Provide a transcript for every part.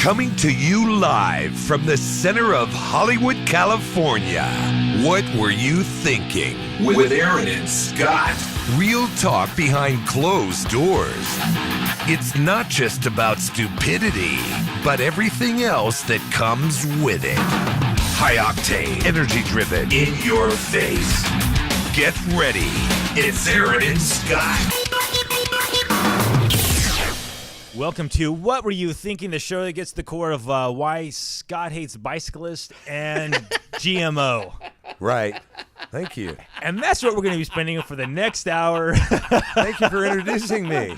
Coming to you live from the center of Hollywood, California. What were you thinking? With Aaron and Scott. Real talk behind closed doors. It's not just about stupidity, but everything else that comes with it. High octane, energy driven, in your face. Get ready. It's Aaron and Scott. Welcome to What Were You Thinking, the show that gets to the core of why Scott hates bicyclists and GMO. Right. Thank you. And that's what we're going to be spending for the next hour. Thank you for introducing me.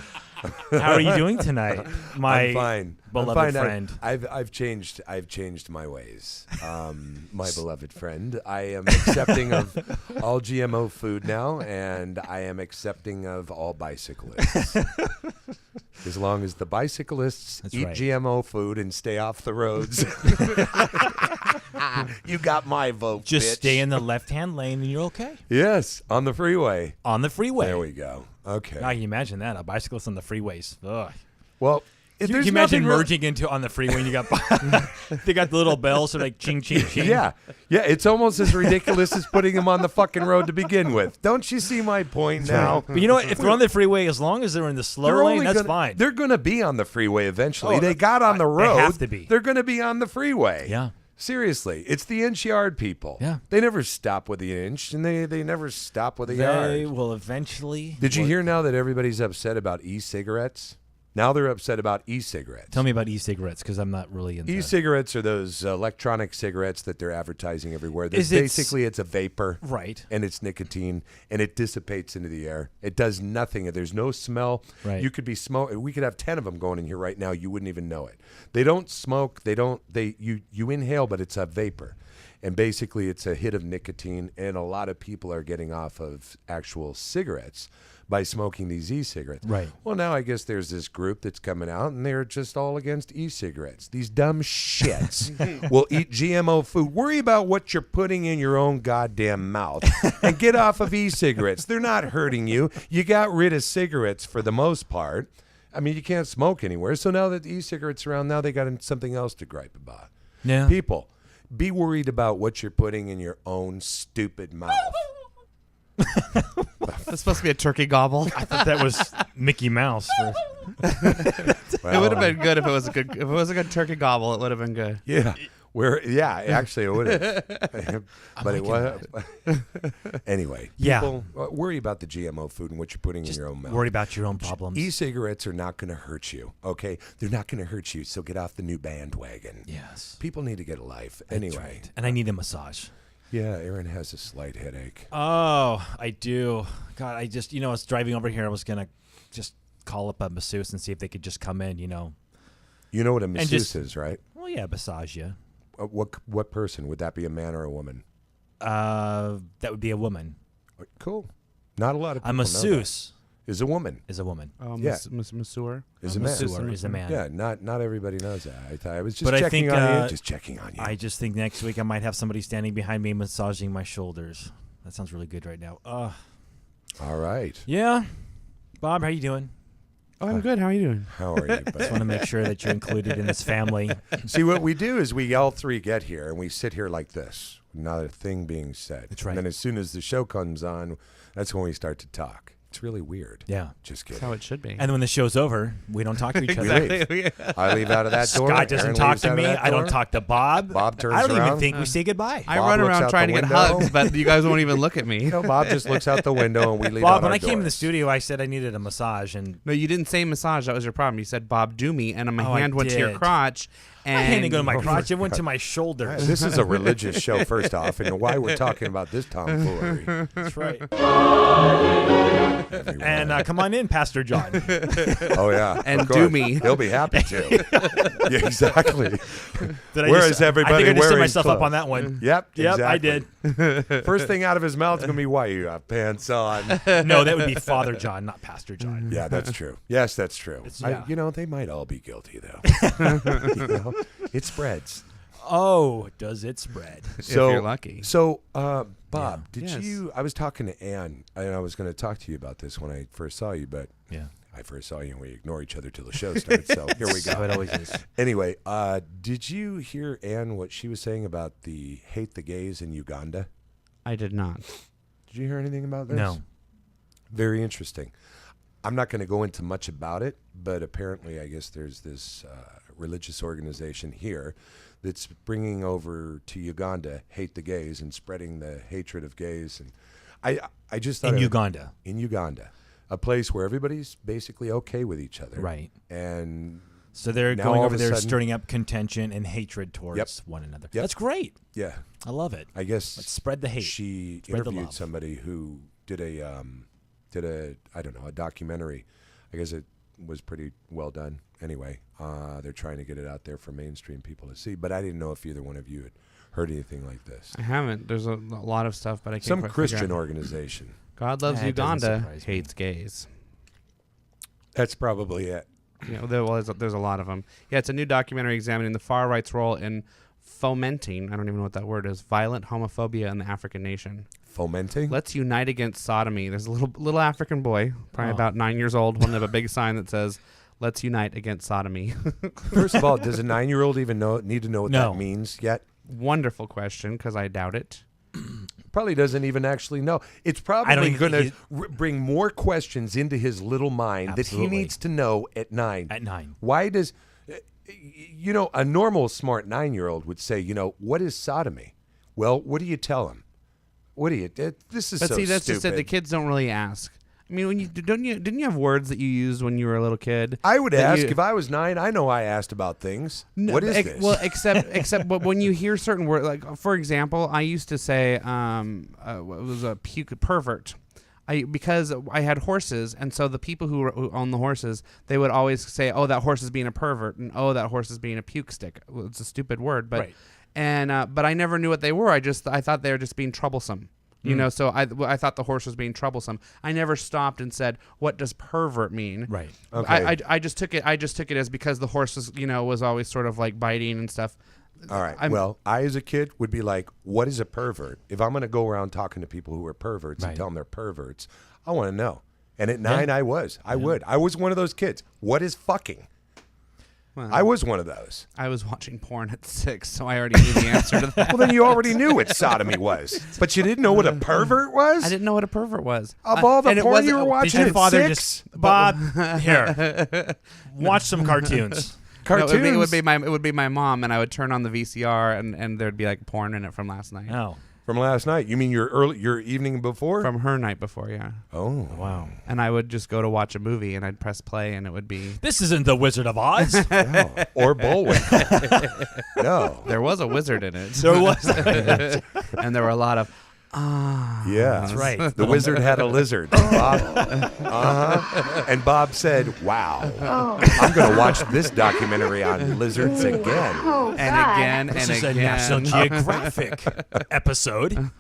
How are you doing tonight, my I'm fine. beloved I'm fine. friend? I've changed my ways. My beloved friend. I am accepting of all GMO food now, and I am accepting of all bicyclists. As long as the bicyclists eat right. GMO food and stay off the roads. You got my vote, Just bitch. stay in the left-hand lane and you're okay. Yes, on the freeway. On the freeway. There we go. Okay. Now, can you imagine that? A bicyclist on the freeways. Ugh. Well, Can there's you imagine nothing merging into on the freeway and you got they got the little bells so like ching ching ching. Yeah, it's almost as ridiculous as putting them on the fucking road to begin with. Don't you see my point now? But you know what? If they're on the freeway, as long as they're in the slow lane, that's fine. They're going to be on the freeway eventually. Oh, they got on the road. They have to be. They're going to be on the freeway. Yeah. Seriously, it's the inch yard people. Yeah. They never stop with the inch, and they never stop with the They yard. will eventually. Did you hear now that everybody's upset about e-cigarettes? Now they're upset about e-cigarettes. Tell me about e-cigarettes because I'm not really into E-cigarettes are those electronic cigarettes that they're advertising everywhere. Is it Basically, it's a vapor. Right. And it's nicotine, and it dissipates into the air. It does nothing. There's no smell. Right. You could be smoking. We could have 10 of them going in here right now. You wouldn't even know it. They don't smoke. You inhale, but it's a vapor. And basically, it's a hit of nicotine, and a lot of people are getting off of actual cigarettes by smoking these e-cigarettes. Right. Well, now I guess there's this group that's coming out, and they're just all against e-cigarettes. These dumb shits will eat GMO food. Worry about what you're putting in your own goddamn mouth and get off of e-cigarettes. They're not hurting you. You got rid of cigarettes for the most part. I mean, you can't smoke anywhere. So now that the e-cigarettes are around, now they got something else to gripe about. Yeah. People, be worried about what you're putting in your own stupid mouth. That's supposed to be a turkey gobble. I thought that was Mickey Mouse. It would have been good if it was a good turkey gobble. It would have been good. Yeah. Actually, it would have. But it was. Anyway, Yeah. people worry about the GMO food and what you're putting in your own mouth. Worry about your own problems. E-cigarettes are not going to hurt you, okay? They're not going to hurt you, so get off the new bandwagon. Yes. People need to get a life. That's Anyway. right. And I need a massage. Yeah, Aaron has a slight headache. Oh, I do. God, I was driving over here. I was going to just call up a masseuse and see if they could just come in, You know what a masseuse just- is, right? Well, yeah, massage you. What person? Would that be a man or a woman? That would be a woman. Cool. Not a lot of people A know masseuse that. Is a woman. is a woman. Yeah. Masseur. Is a man. Masseur is a man. Yeah, not everybody knows that. I was just But I checking think, on you. Just checking on you. I just think next week I might have somebody standing behind me massaging my shoulders. That sounds really good right now. All right. Yeah. Bob, how you doing? Oh, I'm good. How are you doing? How are you, Just buddy? want to make sure that you're included in this family. See, what we do is we all three get here and we sit here like this, not a thing being said. That's right. And then as soon as the show comes on, that's when we start to talk. It's really weird. Yeah. Just That's kidding. how it should be. And when the show's over, we don't talk to each other. Leave. I leave out of that door. Scott doesn't Aaron talk leaves to out of me. that I don't door. talk to Bob. Bob turns I don't even around. think we say goodbye. I Bob run looks around out trying the to get window. hugs, but you guys won't even look at me. You know, Bob just looks out the window and we leave Bob, out when our I came in the doors. studio, I said I needed a massage, and No, you didn't say massage. That was your problem. You said, Bob, do me. And my Oh, I hand went to your did. crotch. And my hand didn't go to my Oh, crotch. my It went God. to my shoulder. This is a religious show, first off, and why we're talking about this tomfoolery. That's right. Everyone. And come on in, Pastor John. Oh, yeah. And of do course. me. He'll be happy to. Yeah, exactly. Did I Whereas just, everybody I think I just set wearing myself up clothes. on that one. Yep. Yep, I exactly. First thing out of his mouth is going to be, why you have pants on? No, that would be Father John, not Pastor John. Yeah, that's true. Yes, that's true. yeah. They might all be guilty, though. It spreads. Oh, does it spread? So, you're lucky. So, Bob, did Yes. you? I was talking to Ann, and I was going to talk to you about this when I first saw you, but Yeah. I first saw you and we ignore each other till the show starts. So here we So it go. always is. Anyway, did you hear Ann what she was saying about the hate the gays in Uganda? I did not. Did you hear anything about this? No. Very interesting. I'm not going to go into much about it, but apparently, I guess there's this religious organization here that's bringing over to Uganda hate the gays and spreading the hatred of gays. And I just thought In Uganda. in Uganda, a place where everybody's basically okay with each other, Right. And So they're Now going all over of a there, sudden- stirring up contention and hatred towards one another. Yep. That's great. yeah, I love it. I guess Let's spread the hate. she Spread the interviewed love. somebody who did a I don't know, a documentary. I guess it was pretty well done. Anyway, they're trying to get it out there for mainstream people to see. But I didn't know if either one of you had heard anything like this. I haven't. There's a lot of stuff, but I can't Some quite figure Christian out. organization. God loves It doesn't Uganda, surprise me. hates gays. That's probably it. You know, there's a lot of them. Yeah, it's a new documentary examining the far right's role in fomenting, I don't even know what that word is, violent homophobia in the African nation. Fomenting? Let's unite against sodomy. There's a little African boy, probably Oh. about 9 years old, holding up a big sign that says, "Let's unite against sodomy." First of all, does a 9-year-old even need to know what No. that means yet? Wonderful question, because I doubt it. Probably doesn't even actually know. It's I don't probably even going to think bring more questions into his little mind that Absolutely. he needs to know at 9. At 9. Why does, a normal smart 9-year-old would say, what is sodomy? Well, what do you tell him? What do you? This is But so see, that's stupid. just it. The kids don't really ask. I mean, when didn't you have words that you used when you were a little kid? I would that ask you- if I was 9. I know I asked about things. No, What is ex- this? Well, except but when you hear certain words, like for example, I used to say it was a puke pervert. Because I had horses, and so the people who own the horses, they would always say, "Oh, that horse is being a pervert," and "Oh, that horse is being a puke stick." Well, it's a stupid word, but Right. but I never knew what they were. I thought they were just being troublesome. You know, so I thought the horse was being troublesome. I never stopped and said, "What does pervert mean?" Right. Okay. I just took it as because the horse was always sort of like biting and stuff. All right. Well, I as a kid would be like, what is a pervert? If I'm going to go around talking to people who are perverts and Right. tell them they're perverts, I want to know. And at 9, I was. I would. I was one of those kids. What is fucking? Well, I was one of those. I was watching porn at 6, so I already knew the answer to that. Well, then you already knew what sodomy was. But you didn't know what a pervert was? I didn't know what a pervert was. Of all the and it porn wasn't- you were watching Did your at father 6? just Bob here? Watch some cartoons. No, Cartoons? it would be my mom, and I would turn on the VCR, and there'd be like porn in it from last night, Oh, From last night. You mean your evening before? from her night before, yeah. Oh. wow. And I would just go to watch a movie, and I'd press play, and it would be. This isn't the Wizard of Oz. No. Or Bullwinkle. No. There was a wizard in it, There was. and there were a lot of. Yeah. That's right. The wizard had a lizard. Bob, And Bob said, wow, I'm going to watch this documentary on lizards again. Oh, And God. again, This and is a again. National Geographic episode.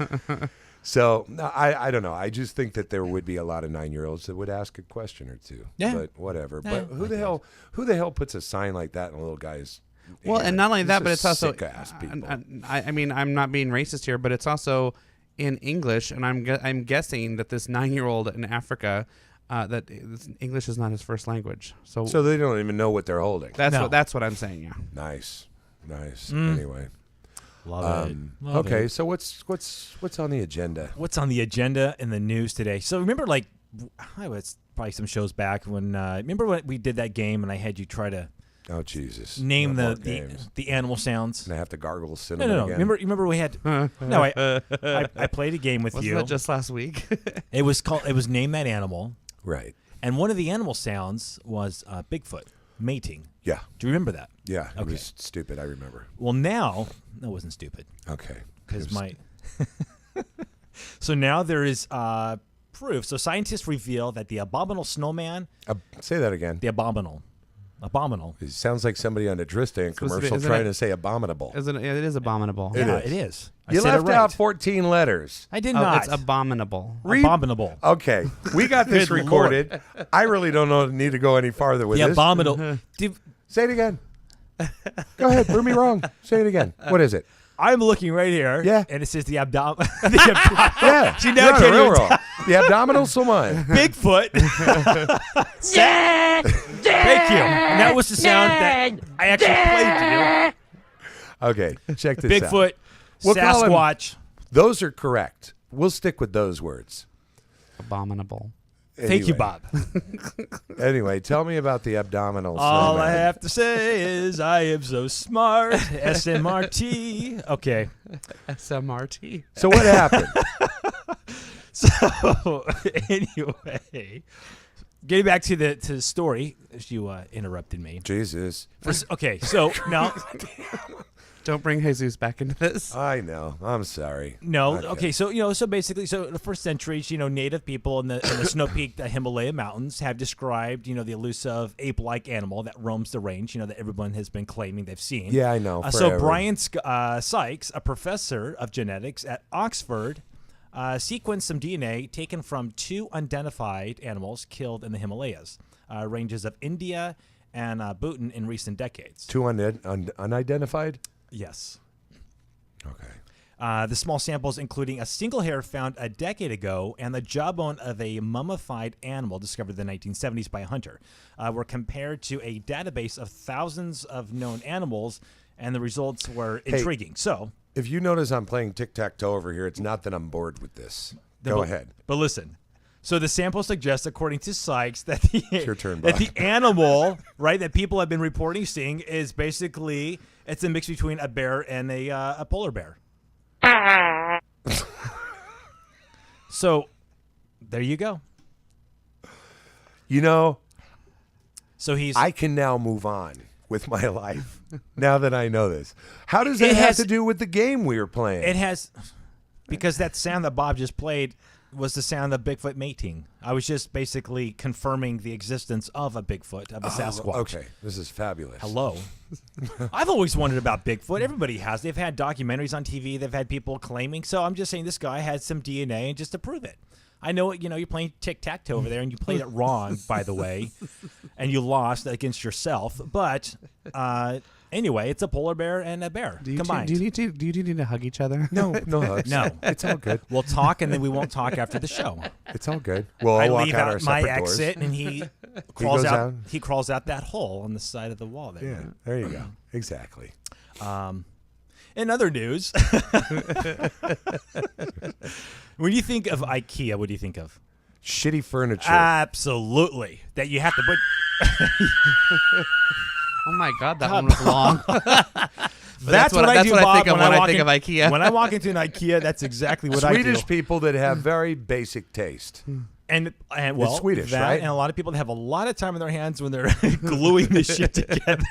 So no, I don't know. I just think that there would be a lot of 9-year-olds that would ask a question or two. Yeah. But whatever. Yeah, But who I the hell puts a sign like that in a little guy's Well, hand? and not only These that, are but it's also. sick-ass people. I mean, I'm not being racist here, but it's also in English, and I'm guessing that this 9-year-old in Africa, that English is not his first language. So So they don't even know what they're holding. that's what I'm saying. Yeah. Nice. Anyway. Love it. Love Okay, it. so what's on the agenda? What's on the agenda in the news today? So remember, like, it's probably some shows back when. Remember when we did that game and I had you try to Oh Jesus! name No more the games. animal sounds. And I have to gargle No, no, no. again. Remember we had. No, I played a game with Wasn't you. that just last week? It was name that animal, Right. and one of the animal sounds was Bigfoot mating. Yeah. Do you remember that? Yeah. It Okay. was stupid. I remember. Well, now that wasn't stupid Okay. because It was- my. So now there is proof. So scientists reveal that the abominable snowman, say that again. the abominable. It sounds like somebody on a Dristan supposed to be- commercial isn't trying it- to say abominable. It is abominable. It Yeah, is. it is. You I said left it right. out 14 letters. I did Oh, not. it's abominable. Abominable. Okay, we got this Good recorded. I really don't need to go any farther with The this. abominable. Say it again. Go ahead. Prove me wrong. Say it again. What is it? I'm looking right here. Yeah. And it says the abdomen. Yeah. See, now you're on a can real you roll. The abdominal someone. Bigfoot. Thank you. And that was the sound that I actually played Okay, check to this you. out. Bigfoot, We'll call him- Sasquatch. Those are correct. We'll stick with those words. Abominable. Thank you, Anyway. Bob. Anyway, tell me about the abdominal All I snowman. have to say is I am so smart. SMRT. Okay. SMRT. So what happened? So anyway, getting back to the story, as you interrupted me. Jesus. Okay, so now, Don't bring Jesus back into this. I know. I'm sorry. no, okay, so so basically, so the first centuries, native people in the snow-peaked Himalaya mountains have described, the elusive ape-like animal that roams the range, that everyone has been claiming they've seen. Yeah, I know. So forever. Brian Sykes, a professor of genetics at Oxford, sequenced some DNA taken from 2 unidentified animals killed in the Himalayas, ranges of India and Bhutan in recent decades. 2 unidentified? Yes. Okay. The small samples, including a single hair found a decade ago and the jawbone of a mummified animal discovered in the 1970s by a hunter, were compared to a database of thousands of known animals, and the results were intriguing. So, If you notice I'm playing tic-tac-toe over here, it's not that I'm bored with this. Go ahead. But listen. So the sample suggests, according to Sykes, that your turn, that Bob. the animal, right, that people have been reporting seeing is basically it's a mix between a bear and a polar bear. So there you go. So I can now move on with my life now that I know this. How does that It have has- to do with the game we were playing? it has because that sound that Bob just played was the sound of Bigfoot mating. I was just basically confirming the existence of a Bigfoot, of a Sasquatch. Okay, this is fabulous. Hello. I've always wondered about Bigfoot. Everybody has. They've had documentaries on TV. They've had people claiming. So I'm just saying this guy had some DNA and just to prove it. I know, you're playing tic-tac-toe over there, and you played it wrong, by the way, and you lost against yourself. But anyway, it's a polar bear and a bear combined. Do you need to hug each other? No, hugs. No. It's all good. We'll talk, and then we won't talk after the show. It's all good. We'll I all walk leave out our out my separate doors. exit, and he crawls goes out. out. He crawls out that hole on the side of the wall there. Yeah, there you go. Exactly. In other news, when you think of IKEA, what do you think of? Shitty furniture. Absolutely, that you have to put. Oh my God, that one was long. That's what I do, I Bob, think of when I think in- of IKEA. When I walk into an IKEA, that's exactly what I do. Swedish people that have very basic taste. And well, Swedish, that, right? And a lot of people that have a lot of time on their hands when they're gluing this shit together.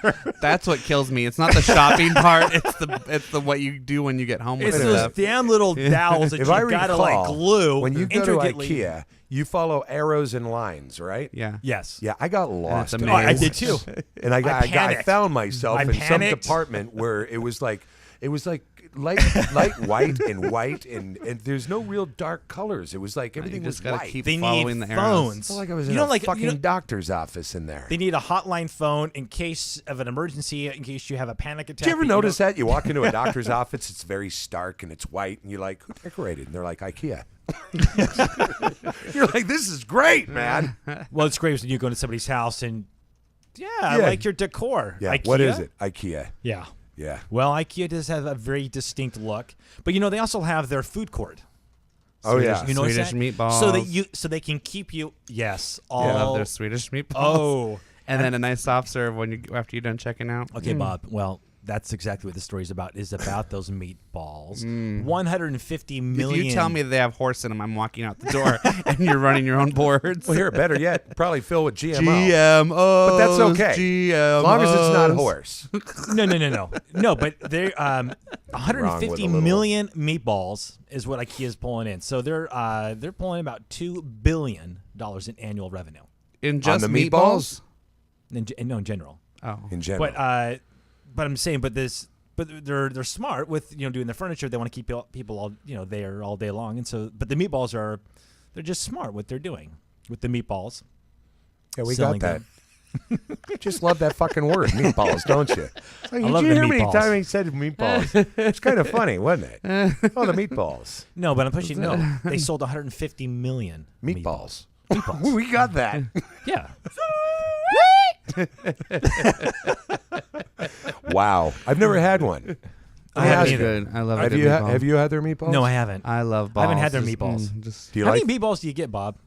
That's what kills me. It's not the shopping part. It's the what you do when you get home with It's Wait a those minute. damn little dowels that If you I gotta recall, like glue. when you go to intricately. IKEA, you follow arrows and lines, right? Yeah. Yes. Yeah, I got lost. a in maze. I those. did too. And I panicked. found myself I in some panicked. department where it was like light white and there's no real dark colors. It was like everything You was just gotta white. keep They following need the arrows. phones. I felt like I was You in know, a like, fucking doctor's office in there. They need a hotline phone in case of an emergency, in case you have a panic attack. Did you ever that notice don't- that? You walk into a doctor's office, it's very stark and it's white, and you're like, who decorated? And they're like, IKEA. You're like, this is great, man. Well, it's great when you go into somebody's house and, I Yeah. like your decor. Yeah, IKEA? what is it? IKEA. Yeah. Yeah. Well, IKEA does have a very distinct look, but they also have their food court. Oh, yeah. You know Swedish that? meatballs. so they can keep you. Yes. I All. love their Swedish meatballs. Oh. and then a nice soft serve after you're done checking out. Okay, Bob. Well, that's exactly what the story's about. Is about those meatballs. 150 If million. you tell me they have horse in them, I'm walking out the door, and you're running your own boards. Well, here, better yet, probably filled with GMO. GMOs. But that's okay. GMOs. As long as it's not horse. No. But they're Wrong with 150 a little- million meatballs is what IKEA's pulling in. So they're pulling about $2 billion in annual revenue. In just the meatballs? In general. Oh. In general. But I'm saying, but they're smart with doing the furniture. They want to keep people all there all day long, and so but the meatballs they're just smart what they're doing with the meatballs. Yeah, we selling got that. them. Just love that fucking word, meatballs, don't you? Like, did love you the hear how many meatballs. times he said meatballs? It's kind of funny, wasn't it? Oh, the meatballs. No, but I'm pushing. No, they sold 150 million Meatballs. Meatballs. We got that. Yeah. Wow. I've never had one. I haven't That's either. good. I love a Have good you, meatball. have you had their meatballs? No, I haven't. I love balls. I haven't had their Just, meatballs. just Do you How like? many meatballs do you get, Bob?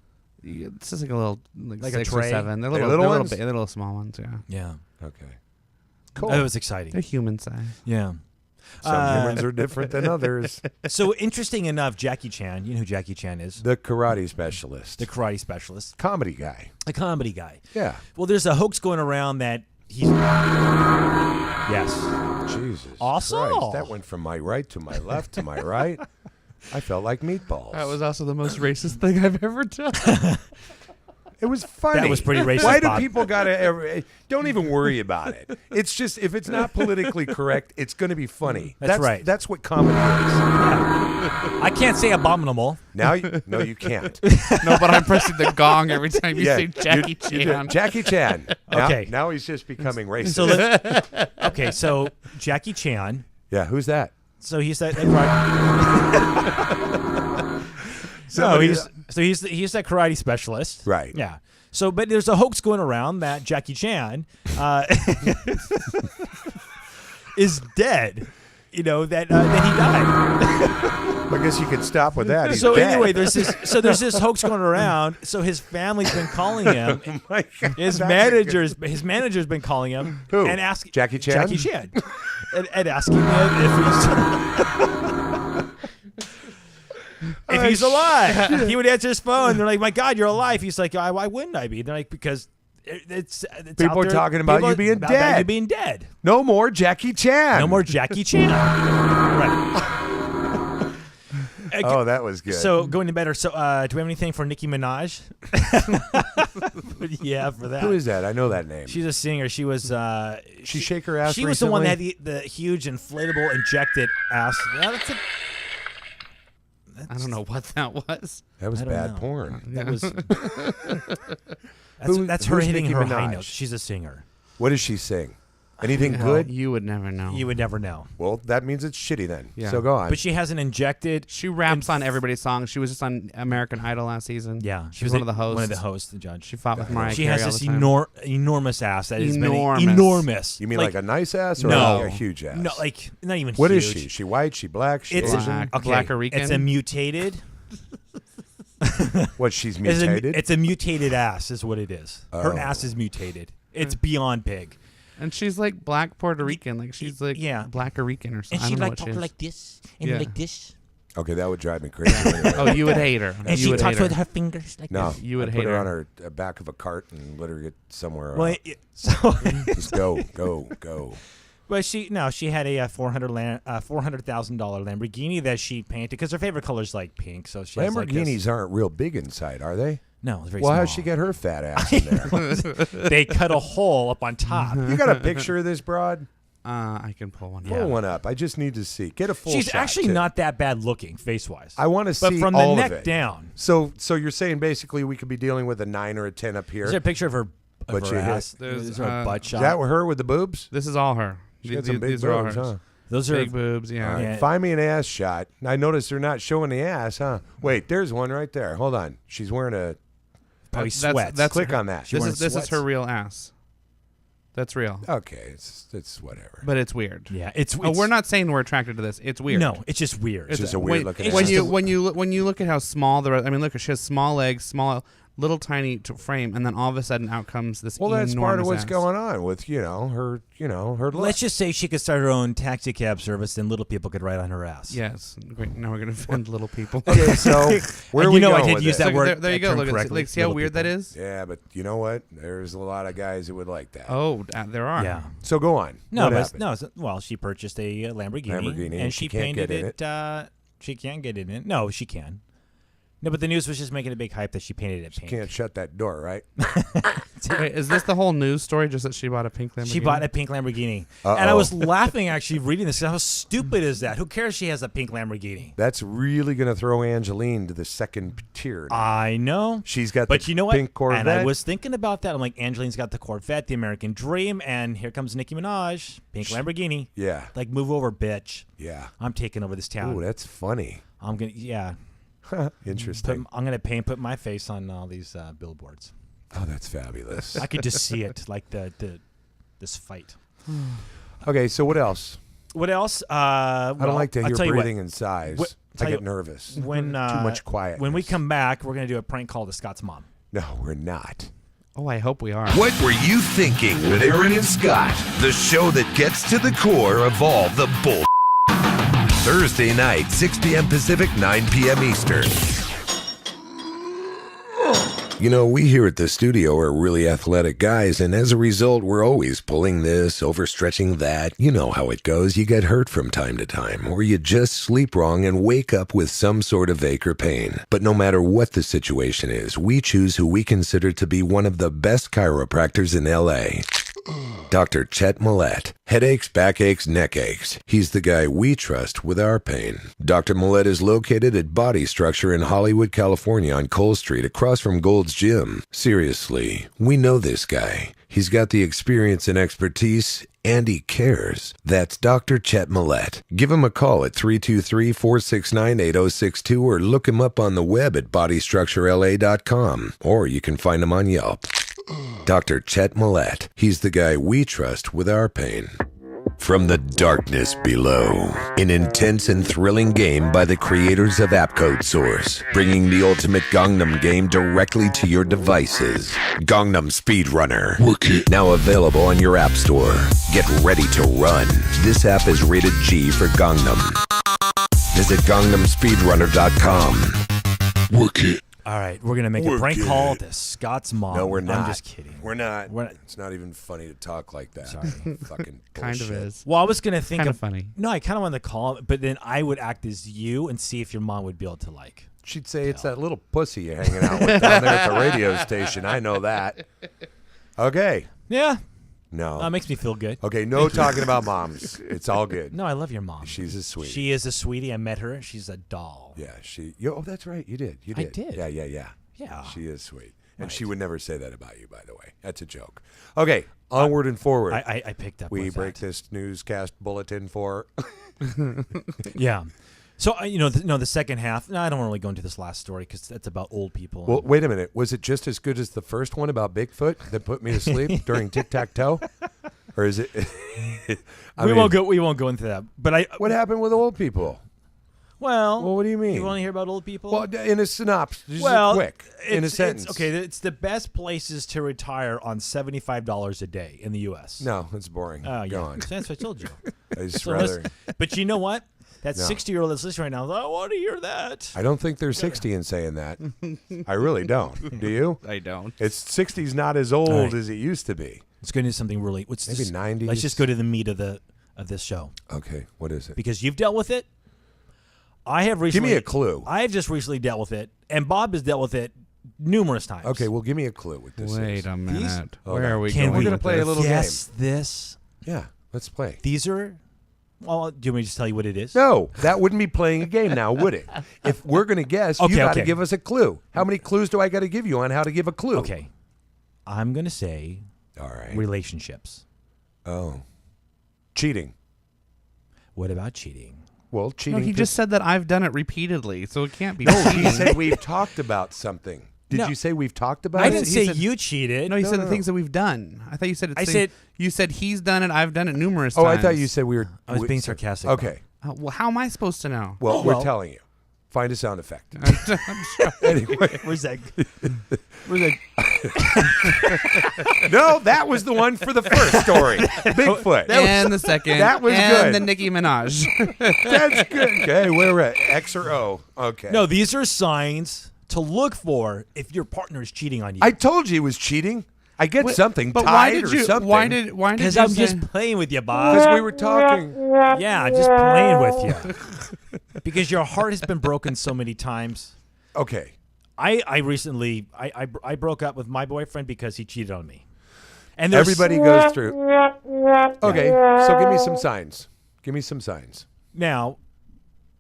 it's just like a little, like a 6 tray? or 7. They're They're little, little they're ones? little, little small ones. Yeah, Yeah. Okay. Cool. It was exciting. they're human size. Yeah. Some humans are different than others. So interesting enough, Jackie Chan. You know who Jackie Chan is? The karate specialist. The karate specialist, comedy guy. a comedy guy. Yeah. Well, there's a hoax going around that he's. Yes. Jesus Awesome. Christ. That went from my right to my left to my right. I felt like meatballs. That was also the most racist thing I've ever done. It was funny. That was pretty racist, Why do Bob. people gotta? Don't even worry about it. It's just if it's not politically correct, it's going to be funny. That's right. That's what comedy is. I can't say abominable. Now, no, you can't. No, but I'm pressing the gong every time you Yeah, say Jackie you do. Chan. Jackie Chan. Now, Okay. Now he's just becoming racist. So okay, so Jackie Chan. Yeah. Who's that? So he's that. No, Somebody- he's that karate specialist. Right. Yeah. So, but there's a hoax going around that Jackie Chan is dead. You know that he died. I guess you could stop with that. He's So dead. anyway, there's this hoax going around. So his family's been calling him. My God, His that's a good- manager's been calling him. Who? And asking Jackie Chan? Jackie Chan, and asking him if he's alive. He would answer his phone. They're like, "My God, you're alive." He's like, "Why wouldn't I be?" They're like, "Because it's People out are there- talking about people you are being about dead. You being dead. No more Jackie Chan. No more Jackie Chan." Right. Oh, that was good. So going to better. So do we have anything for Nicki Minaj? Yeah, for that. who is that? I know that name. She's a singer. She was. She shake her ass She was the one that had recently? the huge inflatable injected ass. That's I don't know what that was. That was I don't bad know. porn. That was. Who- That's her who's hitting Nicki her high Minaj? notes. She's a singer. What does she sing? Anything Well, good? You would never know. You would never know. Well, that means it's shitty then. Yeah. So go on. But she has an injected. She raps on everybody's songs. She was just on American Idol last season. Yeah, she was one of the hosts. One of the hosts, the judge. She fought with Mariah She Carey has all this the time. enormous ass that is Enormous. enormous. you mean like a nice ass or No. like a huge ass? No, like not even. What is huge. she? She white? She black? She It's Asian? Black. Black-a-rican? It's a mutated. What? She's It's mutated? a mutated ass, is what it is. Her Oh. ass is mutated. It's beyond big. And she's like black Puerto Rican. Like she's like Yeah. Black-a-rican or And something. I she don't know like what she talk is. like this and Yeah. like this. Okay, that would drive me crazy. anyway. Oh, you would hate her. And you she would talks hate with her. her fingers like No, this. You would I'd hate put her her. on her back of a cart and let her get somewhere. Well, so Just go, go, go. But she had a $400,000 Lamborghini that she painted because her favorite color is like pink. So she has like Lamborghinis this, aren't real big inside, are they? no, it's very Well, small. how'd she get her fat ass in there? They cut a hole up on top. You got a picture of this broad? I can pull one. Pull one up. I just need to see. Get a full She's shot, actually too. not that bad looking face wise. I want to but see from all the of neck it. down. So you're saying basically we could be dealing with a 9 or a 10 up here. Is there a picture of her, But of you her hit- ass? There's, Is there a butt Is shot? that her with the boobs? This is all her. She got some big These are all boobs, hers. huh? Those are Big boobs. Yeah. All right, Yeah. find me an ass shot. I noticed they're not showing the ass, huh? Wait, there's one right there. Hold on. She's wearing a. probably That's- sweats. that's Click her- on that. She This wearing is this is sweats. her real ass. That's real. Okay, it's whatever. But it's weird. yeah, it's. Oh, we're not saying we're attracted to this. It's weird. No, it's just weird. It's just a when- weird looking when ass. you when you look at how small I mean, look, she has small legs, small little tiny frame, and then all of a sudden out comes this. Well, that's part of enormous what's ass. going on with her look. Let's just say she could start her own taxi cab service, and little people could ride on her ass. Yes. Great. Now we're gonna offend little people. Okay, so where And are we you know I going did with use this? that word. There you go. term Look, correctly. like, see how Little weird that people. is? Yeah, but you know what? There's a lot of guys that would like that. Oh, there are. Yeah. So go on. No, What but happened? no. Well, she purchased a Lamborghini, and and she she can't painted get in it. She can't get in it. No, she can. No, but the news was just making a big hype that she painted it pink. Can't shut that door, right? Wait, is this the whole news story? Just that she bought a pink Lamborghini? She bought a pink Lamborghini. And I was laughing actually reading this. How stupid is that? Who cares she has a pink Lamborghini? That's really going to throw Angeline to the second tier. I know. She's got But the you know what? pink Corvette. And I was thinking about that. I'm like, Angeline's got the Corvette, the American Dream, and here comes Nicki Minaj, pink Lamborghini. Yeah. Like, move over, bitch. Yeah. I'm taking over this town. Ooh, that's funny. I'm gonna, yeah. Interesting. I'm gonna put my face on all these billboards. Oh, that's fabulous. I could just see it, like this fight. Okay, so what else? What else? I don't like to hear breathing What, and sighs. What- I tell you- get nervous. when Too much quietness. When we come back, we're gonna do a prank call to Scott's mom. No, we're not. Oh, I hope we are. What were you thinking with Aaron and Scott? The show that gets to the core of all the bull. Thursday night, 6 p.m. Pacific, 9 p.m. Eastern. You know, we here at the studio are really athletic guys, and as a result, we're always pulling this, overstretching that. You know how it goes. You get hurt from time to time, or you just sleep wrong and wake up with some sort of ache or pain. But no matter what the situation is, we choose who we consider to be one of the best chiropractors in L.A., Dr. Chet Millett. Headaches, backaches, neck aches. He's the guy we trust with our pain. Dr. Millett is located at Body Structure in Hollywood, California on Cole Street across from Gold's Gym. Seriously, we know this guy. He's got the experience and expertise, and he cares. That's Dr. Chet Millett. Give him a call at 323-469-8062 or look him up on the web at bodystructurela.com, or you can find him on Yelp. Dr. Chet Millett. He's the guy we trust with our pain. From the darkness below, an intense and thrilling game by the creators of Appcode Source, bringing the ultimate Gangnam game directly to your devices. Gangnam Speedrunner. Now available on your app store. Get ready to run. This app is rated G for Gangnam. Visit GangnamSpeedrunner.com. Work it. All right, we're gonna make a prank call to Scott's mom. No, we're not. I'm just kidding. We're not. We're not. It's not even funny to talk like that. Sorry. Fucking Kind of bullshit. is. Well, I was gonna think Kind of of funny. No, I kind of wanted to call him, but then I would act as you and see if your mom would be able to like. She'd say it's that little pussy you're hanging out with down there at the radio station. I know that. Okay. Yeah, No. that makes me feel good. Okay, no talking about moms. It's all good. No, I love your mom. She's a sweetie. She is a sweetie. I met her. She's a doll. Yeah, oh, that's right. You did. You I did. did. Yeah. Yeah. She is sweet. And Right. she would never say that about you, by the way. That's a joke. Okay, onward and forward. I picked up. we with break that. this newscast bulletin for. Yeah. So the second half. No, I don't really go into this last story because that's about old people. Well, wait a minute. Was it just as good as the first one about Bigfoot that put me to sleep during tic-tac-toe? Or is it? we won't go into that. But What happened with old people? Well, Well, what do you mean? You want to hear about old people? Well, in a synopsis, just well, quick, in a it's- sentence. okay, it's the best places to retire on $75 a day in the U.S. No, it's boring. Oh, yeah. Go on. That's what I told you. I just So rather. but you know what? That No. 60-year-old that's listening right now, I want to hear that. I don't think they're 60 and saying that. I really don't. Do you? I don't. It's 60's not as old All right. as it used to be. Let's go into something really. Maybe 90s. Let's just go to the meat of this show Okay, what is it? because you've dealt with it. I have Give recently. me a clue. I have just recently dealt with it, and Bob has dealt with it numerous times. Okay, well, give me a clue what this is. Wait a minute. Hold Where on. are we Can going? we- We're gonna with play a this? little Guess this. Yeah, let's play. These are. Well, do you want me to just tell you what it is? No, that wouldn't be playing a game now, would it? If we're going to guess, Okay, you got to okay. give us a clue. How many clues do I got to give you on how to give a clue? Okay. I'm gonna say All right. relationships. Oh. Cheating. What about cheating? Well, No, cheating. he just said that I've done it repeatedly, so it can't be. No, he cheating. said we've talked about something. Did No. you say we've talked about I it? didn't he say said- you cheated. No, you said no, the things that we've done. I thought you said. It's I thing- said- you said he's done it. I've done it numerous Oh, times. I thought you said we were. I was being sarcastic. Okay. Well, how am I supposed to know? Well, Well- we're telling you. Find a sound effect. I'm sure- Anyway. Where's that? Where's that? No, that was the one for the first story. Bigfoot. and the second. that was and good. the Nicki Minaj. That's good. Okay, we're at X or O. Okay. No, these are signs to look for if your partner is cheating on you. I told you it was cheating. I get something But tied why did or you? something. Why did Because you I'm say- just playing with you, Bob. Because we were talking. Yeah, I'm just playing with you. Because your heart has been broken so many times. Okay. I recently I broke up with my boyfriend because he cheated on me. And there's Everybody goes through. Okay, so give me some signs. Give me some signs. now,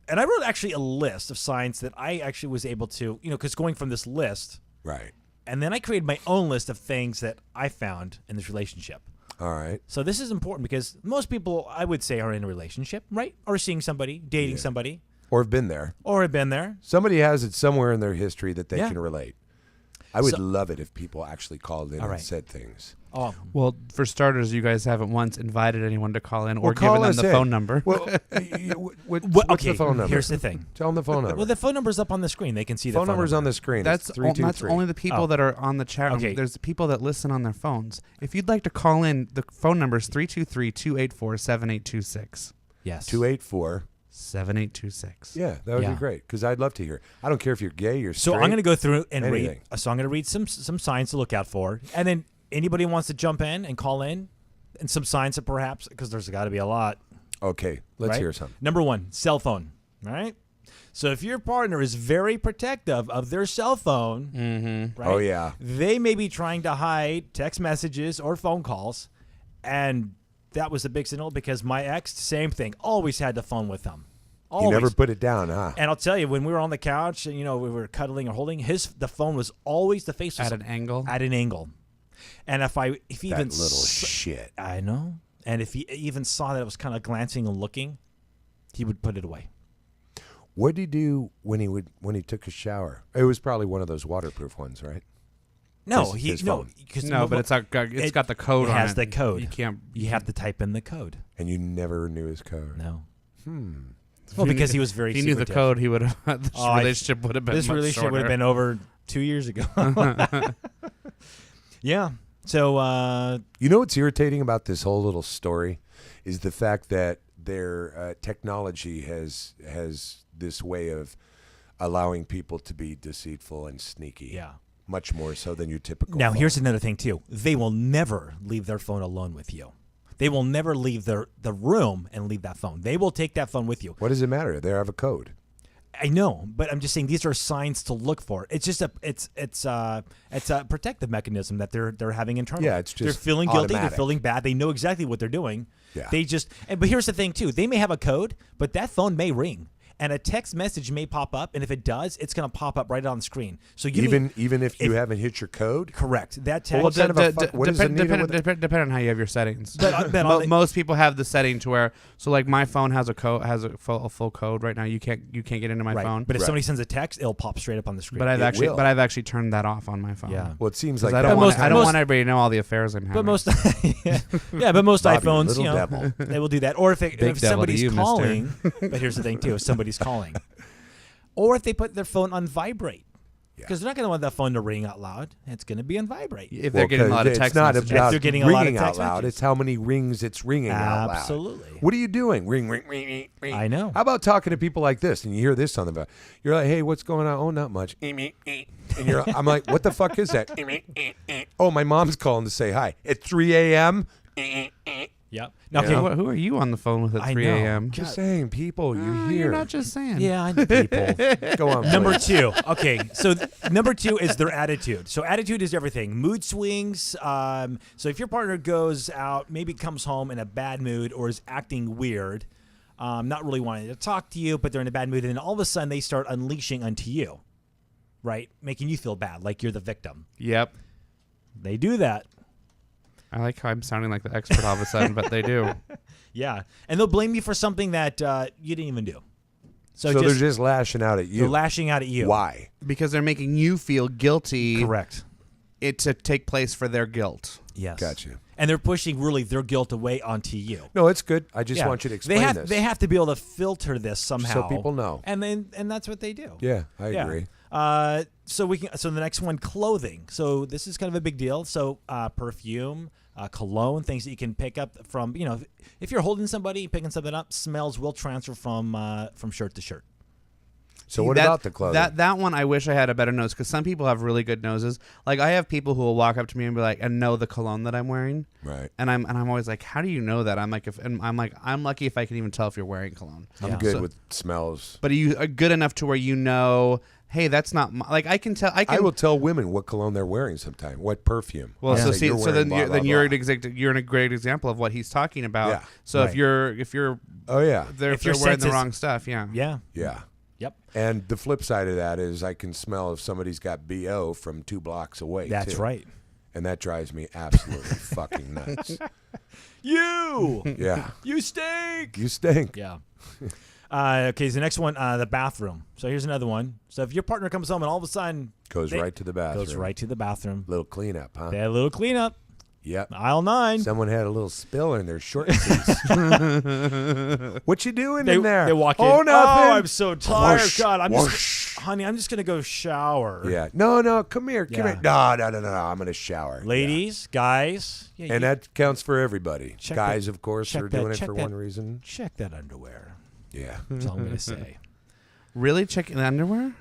and I wrote actually a list of signs that I actually was able to, because going from this list, Right. and then I created my own list of things that I found in this relationship. All right. So this is important because most people, I would say, are in a relationship, right? Or seeing somebody, dating somebody, Or have been there. or have been there. Somebody has it somewhere in their history that they Yeah. can relate. I would So- love it if people actually called in All and right. said things. Oh, Well, for starters, you guys haven't once invited anyone to call in or Well, call given them us the in. phone number. Well, what's okay. the phone number? Here's the thing. Tell them the phone number. Well, the phone number's up on the screen. They can see the phone number's on the screen. That's It's 323. only the people Oh. that are on the chat room. Okay. There's the people that listen on their phones. If you'd like to call in, the phone number is 323-284-7826. Yes. 284. 7826. Yeah, that would Yeah. be great because I'd love to hear. I don't care if you're gay, you're So straight. I'm going to go through and anything. read. So I'm going to read some signs to look out for, and then anybody wants to jump in and call in, and some signs that perhaps because there's got to be a lot. Okay, let's right? hear some. Number 1, cell phone. All right. So if your partner is very protective of their cell phone, right? Oh, yeah. They may be trying to hide text messages or phone calls, and that was a big signal because my ex, same thing, always had the phone with them. You Always. never put it down, huh? And I'll tell you, when we were on the couch and we were cuddling or holding, the phone was always the face was At an angle. At an angle. And if he That even little shit. I know. And if he even saw that it was kind of glancing and looking, he would put it away. What did he do when he took a shower? It was probably one of those waterproof ones, right? No, His phone. No, but it's got the code it on has it. the code. You can't. You have to type in the code. And you never knew his code. No. Hmm. Well, because he was very If he knew the secretive. code, he would have. This Oh, I- relationship would have been. This much relationship would have shorter. been over 2 years ago. Yeah. So You know what's irritating about this whole little story is the fact that their technology has this way of allowing people to be deceitful and sneaky. yeah. Much more so than your typical Now, phone. here's another thing, too. They will never leave their phone alone with you. They will never leave the room and leave that phone. They will take that phone with you. What does it matter? They have a code. I know, but I'm just saying these are signs to look for. It's just it's a protective mechanism that they're having internally. Yeah, it's just they're feeling guilty, automatic. they're feeling bad. They know exactly what they're doing. Yeah. But here's the thing, too. They may have a code, but that phone may ring. And a text message may pop up, and if it does, it's going to pop up right on the screen. So you Even if you haven't hit your code? correct that text. Well, what kind of a fuck- what is the need with it? Depend on how you have your settings. But on the- Most people have the setting to where, so like my phone has a full code right now. You can't get into my right. phone. But if Right. somebody sends a text, it'll pop straight up on the screen. But will. I've actually turned that off on my phone. Yeah. Well, it seems 'Cause like I that don't most- want everybody to know all the affairs I'm having. But most, but most Bobby, iPhones, little devil. they will do that. Or if Big devil to somebody's you, mister. calling, but here's the thing too: if somebody's calling, or if they put their phone on vibrate, because they're not going to want that phone to ring out loud. It's going to be on vibrate. if they're getting a 'cause lot of it's text not messages. about They're getting a ringing lot of out text loud. messages. It's how many rings it's ringing out loud. Absolutely. What are you doing? Ring, ring, ring, ring, ring. I know. How about talking to people like this and you hear this on the phone? You're like, hey, what's going on? Oh, not much. And I'm like, what the fuck is that? Oh, my mom's calling to say hi. At 3 a.m.? Yep. Now, Yeah. okay. Okay, who are you on the phone with at I 3 know. a.m.? Just saying, people, you hear. You're not just saying. Yeah, I know people. Go on. Number please. 2. Okay, so number 2 is their attitude. So attitude is everything. Mood swings. So if your partner goes out, maybe comes home in a bad mood or is acting weird, not really wanting to talk to you, but they're in a bad mood, and then all of a sudden they start unleashing onto you, right? Making you feel bad, like you're the victim. Yep. They do that. I like how I'm sounding like the expert all of a sudden, but they do. Yeah. And they'll blame you for something that you didn't even do. So they're just lashing out at you. they're lashing out at you. Why? Because they're making you feel guilty. Correct. It to take place for their guilt. Yes. Gotcha. And they're pushing really their guilt away onto you. No, it's good. I just Yeah. want you to explain they have, this. They have to be able to filter this somehow, So people know. and that's what they do. Yeah, I agree. So the next one, clothing. So this is kind of a big deal. So perfume, cologne, things that you can pick up from. If you're holding somebody, picking something up, smells will transfer from shirt to shirt. So See, what about the clothing? That one, I wish I had a better nose because some people have really good noses. Like I have people who will walk up to me and be like, and know the cologne that I'm wearing. Right. And I'm always like, how do you know that? I'm like, I'm lucky if I can even tell if you're wearing cologne. I'm Yeah. good So- with smells. But are you good enough to where you know, hey, that's not like I can tell. I will tell women what cologne they're wearing sometime, what perfume. Well, I'll so say, see, "You're so wearing then blah, you're, blah, then you're blah." you're in a great example of what he's talking about. Yeah. So Right. if you're Oh yeah, they're, If your they're wearing the senses- wrong stuff, yeah. Yeah. yeah. Yep. And the flip side of that is I can smell if somebody's got BO from 2 blocks away. That's too. right. And that drives me absolutely fucking nuts. You. Yeah. You stink. You stink. Yeah. Okay, so the next one, the bathroom. So here's another one. So if your partner comes home and all of a sudden Goes right to the bathroom. goes right to the bathroom, Little cleanup, huh? they had a little cleanup. Yep. Aisle 9. Someone had a little spill in their short piece. What you doing in there? They walk in. Oh, nothing. Oh, I'm so tired. Whoosh, God, whoosh. honey, I'm just gonna go shower. Yeah. No, come here. Come Yeah. here. No. I'm going to shower. Ladies, guys. Yeah, Yeah. And that counts for everybody. Check Guys, that- of course, check are that- doing it check for that- one reason. check that underwear. Yeah. That's all I'm gonna say. Really, checking underwear?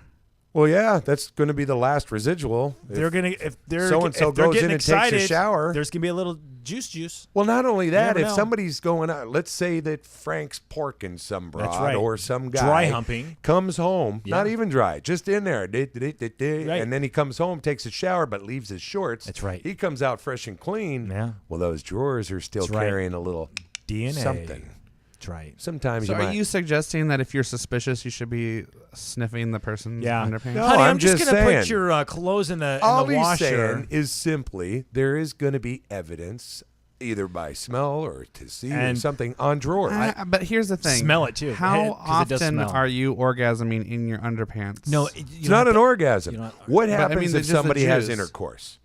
Well, yeah, that's going to be the last residual. They're gonna if they're so-and-so if they're goes getting in and takes a excited, shower. There's gonna be a little juice. Well, not only that, never if know. somebody's going out, let's say that Frank's porking some broad That's right. or some guy Dry humping. comes home, Yeah. not even dry, just in there, Right. and then he comes home, takes a shower, but leaves his shorts. That's right. He comes out fresh and clean. Yeah. Well, those drawers are still That's right. carrying a little DNA. something. That's right. Sometimes So you are might. you suggesting that if you're suspicious, you should be sniffing the person's Yeah. underpants? No, Honey, I'm I'm just just gonna saying. put your clothes in the All he's washer. saying is simply there is going to be evidence, either by smell or to see or And- something on drawers. But here's the thing. Smell it, too. How 'Cause it does often smell. are you orgasming in your underpants? No, It's not an orgasm. you know- What But, I happens mean, if just the somebody has jizz. intercourse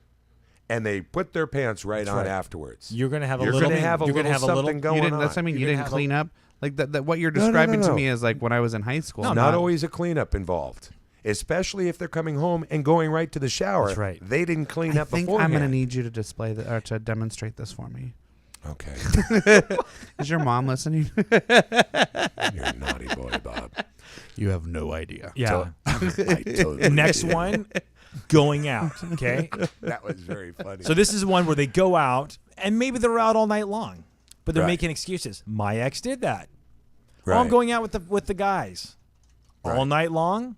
and they put their pants right That's on right. afterwards? You're gonna have a You're little. gonna have a you're gonna little have a little. something going You didn't. on. That's what I mean. You You're gonna didn't have a- clean up. Like that. What you're No, no, describing no. to me is like when I was in high school. No, Not always a cleanup involved, especially if they're coming home and going right to the shower. That's right. They didn't clean I up think beforehand. I'm going to need you to display that or to demonstrate this for me. Okay. Is your mom listening? You're a naughty boy, Bob. You have no idea. Yeah. I totally Next did. one, going out. Okay. That was very funny. So this is one where they go out and maybe they're out all night long, but they're Right. making excuses. My ex did that. right. Oh, I'm going out with the guys all Right. night long.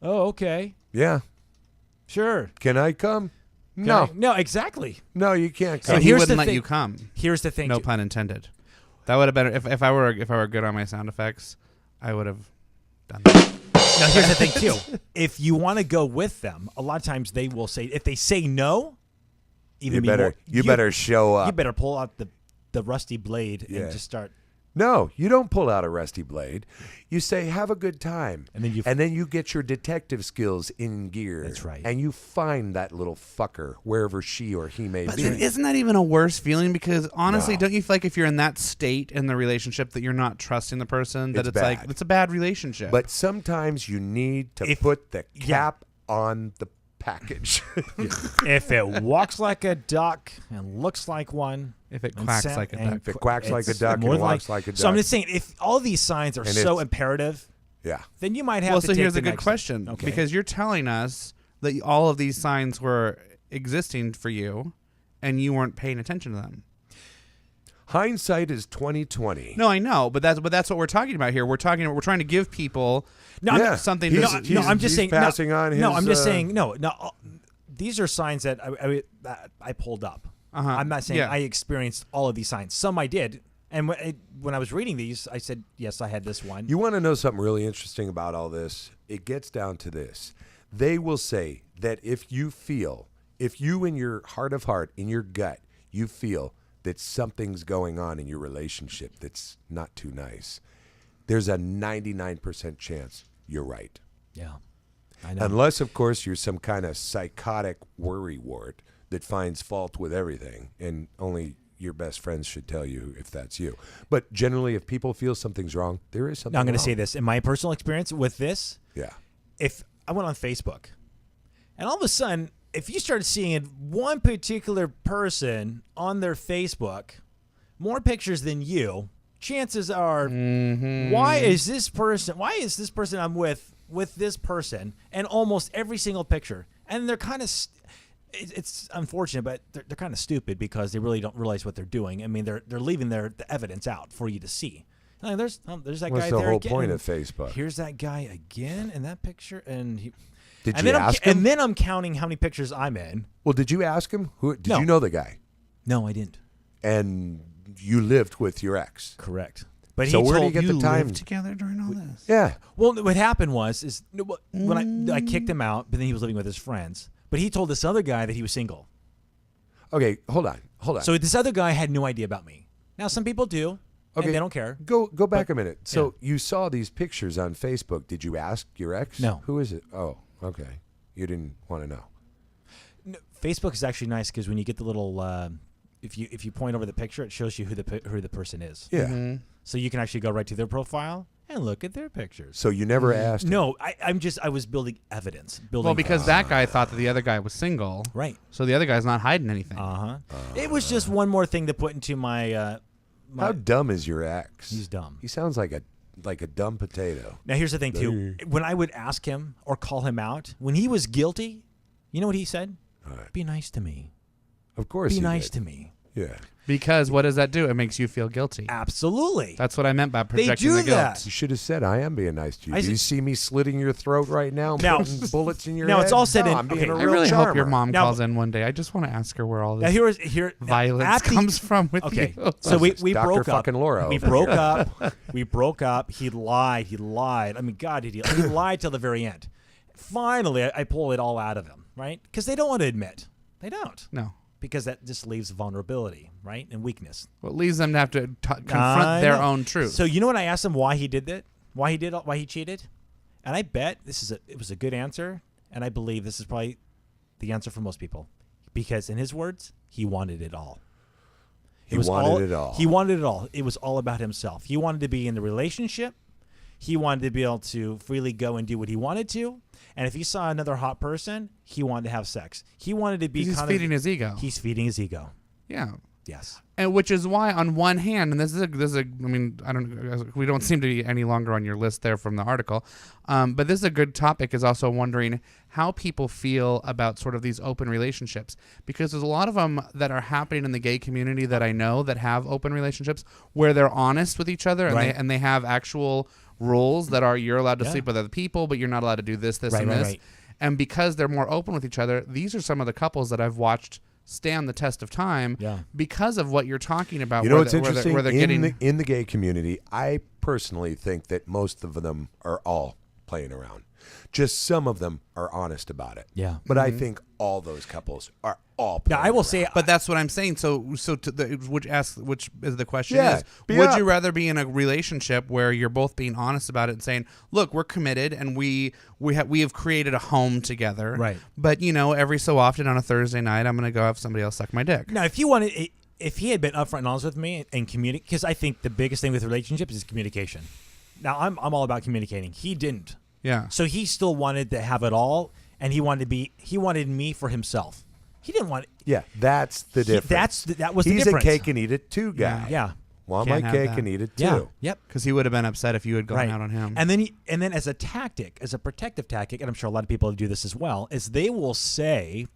Oh, okay, Yeah. sure. Can I come? Can No. I- no, exactly. No, you can't So come. he here's wouldn't the let thing- you come. Here's the thing. No too. pun intended. That would have been if I were good on my sound effects, I would have done that. Now here's the thing too. If you want to go with them, a lot of times they will say. If they say no, even You be better more- you better show up. You better pull out the rusty blade Yeah. and just start. No, you don't pull out a rusty blade. You say, "Have a good time," And then you- you get your detective skills in gear. That's right. And you find that little fucker wherever she or he may But be. isn't that even a worse feeling? Because honestly, No. don't you feel like if you're in that state in the relationship that you're not trusting the person, that It's it's like bad. it's a bad relationship? But sometimes you need to If- put the yeah. cap on the package. If it walks like a duck and looks like one, if it and quacks sa- like a and duck. If it quacks like a it's duck and more than walks like a So I'm duck. just saying, if all these signs are And so it's- imperative, yeah. then you might have Well, to so take here's the a good next- question Okay. because you're telling us that all of these signs were existing for you, and you weren't paying attention to them. Hindsight is 20/20. No, I know, but that's what we're talking about here. We're trying to give people No, Yeah. something. He's- to, no, I'm just he's saying. passing no, on No, his, I'm just saying. No. These are signs that I pulled up. Uh-huh. I'm not saying Yeah. I experienced all of these signs. Some I did, and when I was reading these, I said, yes, I had this one. You want to know something really interesting about all this? It gets down to this. They will say that if you in your heart of heart, in your gut, you feel that something's going on in your relationship that's not too nice, there's a 99% chance you're right. Yeah, I know. Unless, of course, you're some kind of psychotic worrywart that finds fault with everything, and only your best friends should tell you if that's you. But generally, if people feel something's wrong, there is something Now I'm going to wrong. say this in my personal experience with this. Yeah. If I went on Facebook, and all of a sudden, if you started seeing one particular person on their Facebook, more pictures than you, chances are, why is this person I'm with this person, and almost every single picture, and they're kind of, it's unfortunate, but they're kind of stupid because they really don't realize what they're doing. I mean, they're leaving the evidence out for you to see. There's that What's guy the there whole again. point and of Facebook? Here's that guy again in that picture, and he. Did and you then ask him? And then I'm counting how many pictures I'm in. Well, did you ask him? Who did No. you know the guy? No, I didn't. And you lived with your ex. Correct. But So he where do told you get the time? Lived together during all this. Yeah. Well, what happened was when I kicked him out, but then he was living with his friends. But he told this other guy that he was single. Okay, hold on. So this other guy had no idea about me. Now some people do, Okay. and they don't care. Go back a minute. So you saw these pictures on Facebook. Did you ask your ex? No. Who is it? Oh, okay. You didn't want to know. No, Facebook is actually nice because when you get the little, if you point over the picture, it shows you who the person is. Yeah. So you can actually go right to their profile and look at their pictures. So you never asked him? No, I was building evidence. Well, because that guy thought that the other guy was single. Right. So the other guy's not hiding anything. It was just one more thing to put into my. How dumb is your ex? He's dumb. He sounds like a dumb potato. Now here's the thing too. When I would ask him or call him out when he was guilty, you know what he said? Right. Be nice to me. Of course Be he nice did. to me. Yeah. Because what does that do? It makes you feel guilty. Absolutely. That's what I meant by They projecting do the guilt. that. You should have said, I am being nice to you. I Do you s- see me slitting your throat right now? Now- Putting bullets in your now head? it's all said No, in- I'm being okay, a I I real really charmer. hope your mom Now- calls in one day. I just want to ask her where all Now this here violence at the- comes from with Okay, you. so we Dr. broke up. fucking Laura We over broke here. up. We broke up. He lied. I mean, God, did he? He lied till the very end. Finally, I pull it all out of him, right? Because they don't want to admit. They don't. No. Because that just leaves vulnerability, right, and weakness. Well, it leaves them to have to confront I their know. own truth. So you know when I asked him why he did that, why he cheated, and I bet it was a good answer, and I believe this is probably the answer for most people, because in his words, he wanted it all. He wanted it all. He wanted it all. It was all about himself. He wanted to be in the relationship. He wanted to be able to freely go and do what he wanted to. And if he saw another hot person, he wanted to have sex. He wanted to be He's kind feeding of, his ego. He's feeding his ego. Yeah. Yes. And which is why, on one hand, and this is I mean, we don't seem to be any longer on your list there from the article, but this is a good topic. Is also wondering how people feel about sort of these open relationships, because there's a lot of them that are happening in the gay community that I know that have open relationships where they're honest with each other and Right. they have actual rules that are you're allowed to Yeah. sleep with other people, but you're not allowed to do this, Right, and right, this. right. And because they're more open with each other, these are some of the couples that I've watched stand the test of time Yeah. because of what you're talking about. You know where what's the- where interesting? Where they're in, getting in the gay community, I personally think that most of them are all playing around. Just some of them are honest about it. Yeah. But I think all those couples are all Now playing I will around. say, But that's what I'm saying. So which is the question Yeah, is, be would up. you rather be in a relationship where you're both being honest about it and saying, look, we're committed and we have created a home together. Right. But every so often on a Thursday night, I'm going to go have somebody else suck my dick. now if he had been upfront and honest with me and communicate, because I think the biggest thing with relationships is communication. Now I'm all about communicating. He didn't. Yeah. So he still wanted to have it all, and he wanted me for himself. He didn't want. Yeah, that's the difference. That was the He's difference. a cake and eat it too guy. Yeah. Want my Can't have cake that. and eat it too. Yeah. Yep. Because he would have been upset if you had gone Right. out on him. And then as a tactic, as a protective tactic, and I'm sure a lot of people do this as well, is they will say,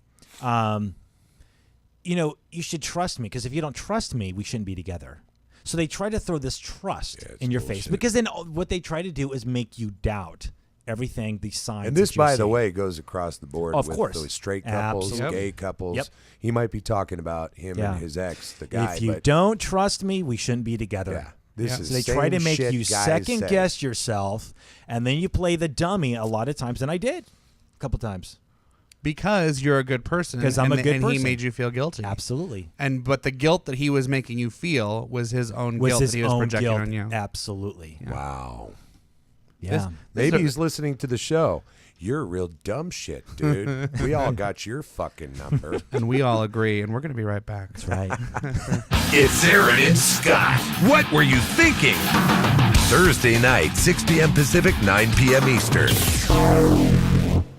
you should trust me, because if you don't trust me, we shouldn't be together. So they try to throw this trust it's in your face, bullshit. because then what they try to do is make you doubt everything, these signs. And this, that you're by the seeing. way, goes across the board Of with course. those straight couples, Absolutely. gay couples. Yep. He might be talking about him Yeah. and his ex, the guy. if you but don't trust me, we shouldn't be together. yeah, this Yeah. is So they try to same make shit you guys second say. guess yourself, and then you play the dummy a lot of times, and I did a couple times. because you're a good person. 'Cause I'm and a good and he person. made you feel guilty. Absolutely. But the guilt that he was making you feel was his own Was guilt his that he was own projecting guilt. on you. Absolutely. Wow. Yeah. Maybe he's listening to the show. You're real dumb shit, dude. We all got your fucking number. And we all agree, and we're going to be right back. That's right. It's Aaron and Scott. What were you thinking? Thursday night, 6 p.m. Pacific, 9 p.m. Eastern.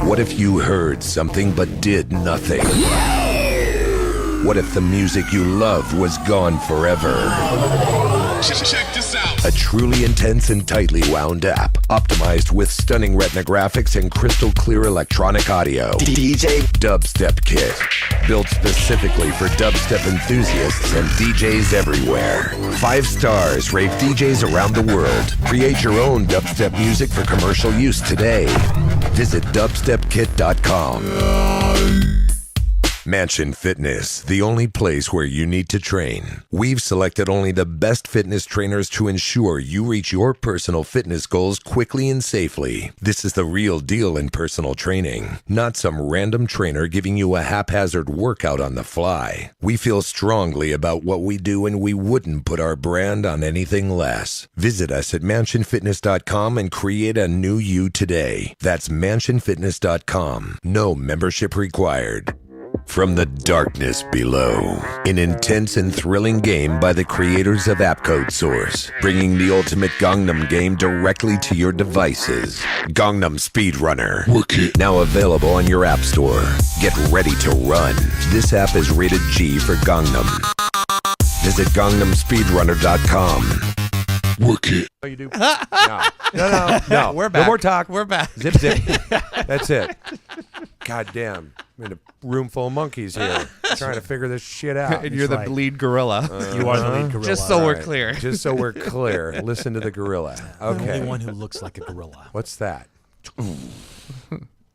What if you heard something but did nothing? What if the music you loved was gone forever? Check this out. A truly intense and tightly wound app, optimized with stunning retina graphics and crystal clear electronic audio. DJ Dubstep Kit, built specifically for dubstep enthusiasts and DJs everywhere. 5 stars, rave DJs around the world. Create your own dubstep music for commercial use today. Visit dubstepkit.com. Mansion Fitness, the only place where you need to train. We've selected only the best fitness trainers to ensure you reach your personal fitness goals quickly and safely. This is the real deal in personal training, not some random trainer giving you a haphazard workout on the fly. We feel strongly about what we do and we wouldn't put our brand on anything less. Visit us at mansionfitness.com and create a new you today. That's mansionfitness.com. No membership required. From the darkness below, an intense and thrilling game by the creators of Appcode Source, bringing the ultimate Gangnam game directly to your devices. Gangnam Speedrunner, now available on your app store. Get ready to run. This app is rated G for Gangnam. Visit GangnamSpeedrunner.com. Work it. Oh, you do? No. We're back. No more talk. We're back. Zip. That's it. God damn. I'm in a room full of monkeys here trying to figure this shit out. And you're the right. lead gorilla. You are the lead gorilla. Just so All we're right. clear. Just so we're clear. Listen to the gorilla. The only Okay. one who looks like a gorilla. What's that?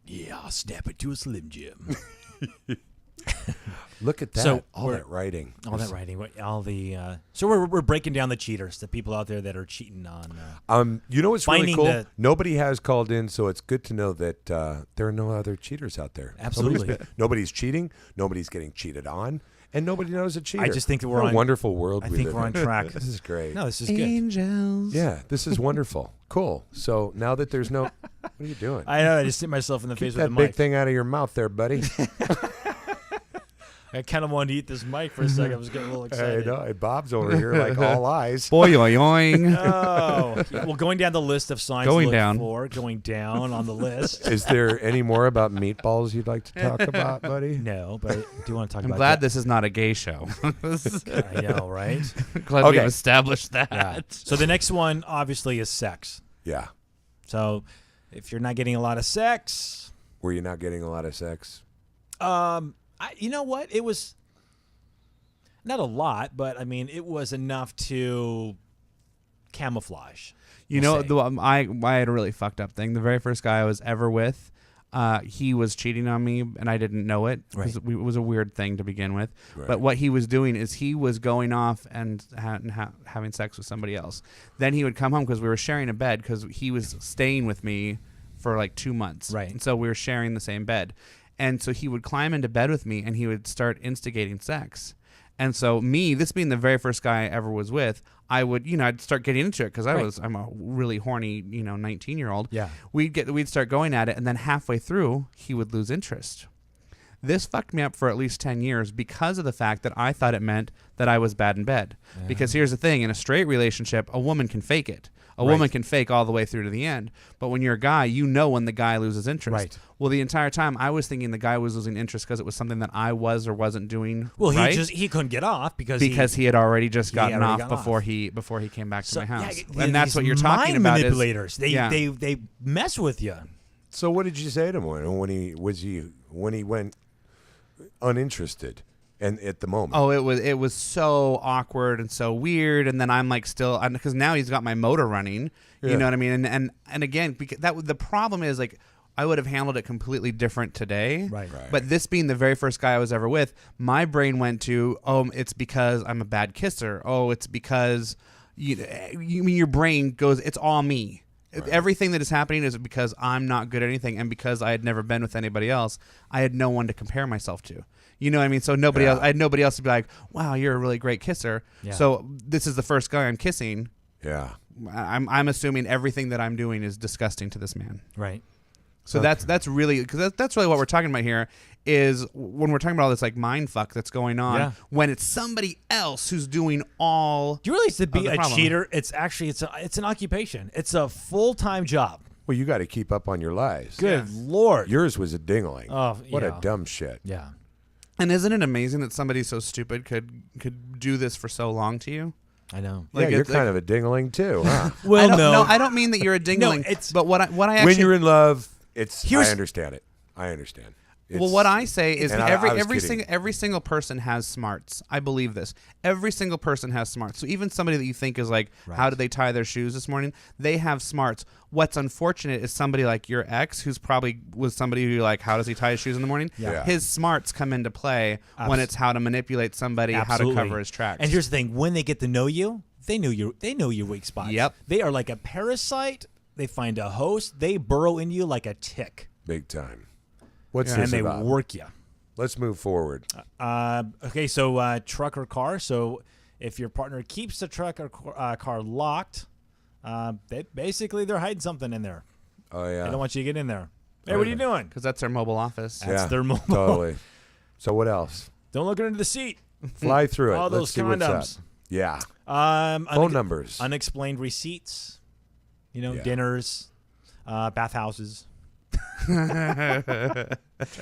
Yeah, I'll snap it to a Slim Jim. Look at that. So all we're- that writing. All that writing, all the. So we're breaking down the cheaters, the people out there that are cheating on. You know what's really Finding cool? the- Nobody has called in, so it's good to know that there are no other cheaters out there. Absolutely. Nobody's cheating. Nobody's getting cheated on, and nobody knows a cheater. I just think that we're What a on- wonderful world. I we think live we're on in. track. This is great. No, this is good. Angels. Yeah, this is wonderful. Cool. So now that there's no, what are you doing? I know. I just hit myself in the Keep face that with the big mic. thing out of your mouth, there, buddy. I kind of wanted to eat this mic for a second. I was getting a little I excited. know. Hey, Bob's over here like all eyes. Boy, yoing. Oh, well, going down the list of signs Going to look down. for, going down on the list. Is there any more about meatballs you'd like to talk about, buddy? No, but I do want to talk I'm about glad that. this is not a gay show. I know, right? Glad Okay. we've established that. Yeah. So the next one, obviously, is sex. Yeah. So if you're not getting a lot of sex, Were you not getting a lot of sex? you know what? It was not a lot, but I mean, it was enough to camouflage. You we'll know, say. I had a really fucked up thing. The very first guy I was ever with, he was cheating on me, and I didn't know it. 'Cause it was a weird thing to begin with. Right. But what he was doing is he was going off and having sex with somebody else. Then he would come home because we were sharing a bed because he was staying with me for like 2 months. Right. And so we were sharing the same bed. And so he would climb into bed with me, and he would start instigating sex. And so me, this being the very first guy I ever was with, I would, I'd start getting into it because I'm a really horny, 19-year-old. Yeah. We'd start going at it, and then halfway through, he would lose interest. This fucked me up for at least 10 years because of the fact that I thought it meant that I was bad in bed. Yeah. Because here's the thing, in a straight relationship, a woman can fake it. A woman can fake all the way through to the end. But when you're a guy, you know when the guy loses interest. Right. Well, the entire time I was thinking the guy was losing interest because it was something that I was or wasn't doing. Well, right? he couldn't get off because he had already just gotten already off got before off. he came back to my house. yeah, And that's these what you're talking mind about. manipulators. Yeah. They mess with you. So what did you say to him when he went uninterested and at the moment? Oh, it was so awkward and so weird, and then I'm like still because now he's got my motor running. Yeah. You know what I mean? And again, because the problem is like I would have handled it completely different today. Right. But this being the very first guy I was ever with, my brain went to, it's because I'm a bad kisser. Oh, it's because your brain goes, it's all me. Right. Everything that is happening is because I'm not good at anything, and because I had never been with anybody else, I had no one to compare myself to. You know what I mean? So nobody else. I had nobody else to be like, "Wow, you're a really great kisser." Yeah. So this is the first guy I'm kissing. Yeah. I'm assuming everything that I'm doing is disgusting to this man. Right. So that's really because that's really what we're talking about here is when we're talking about all this like mind fuck that's going on when it's somebody else who's doing all. Do you realize to be the a problem. cheater? It's actually it's an occupation. It's a full-time job. Well, you got to keep up on your lives. Good Lord. Yours was a dingling. Oh, what yeah. a dumb shit. Yeah. And isn't it amazing that somebody so stupid could do this for so long to you? I know. Yeah, Like, you're it's kind of a dingling too, huh? Well, no, I don't mean that you're a dingling. it's- but what I When actually you're in love, I Here's- understand it. I understand. well, what I say is and every I was every kidding. every single person has smarts. I believe this. Every single person has smarts. So even somebody that you think is like, how did they tie their shoes this morning? They have smarts. What's unfortunate is somebody like your ex, who's probably was somebody who you're like, how does he tie his shoes in the morning? Yeah. His smarts come into play when it's how to manipulate somebody, Absolutely. how to cover his tracks. And here's the thing: when they get to know you, they know your weak spots. Yep. They are like a parasite. They find a host. They burrow into you like a tick, Big time. What's and this they about? work you. Let's move forward. Okay, so truck or car. So if your partner keeps the truck or car locked, they're hiding something in there. Oh yeah. They don't want you to get in there. Hey, what are you doing? because that's their mobile office. That's yeah, their mobile. Totally. So what else? Don't look under the seat. Fly through it. All Let's those see what's condoms. up. Yeah. Phone numbers. unexplained receipts. Yeah. Dinners, bathhouses.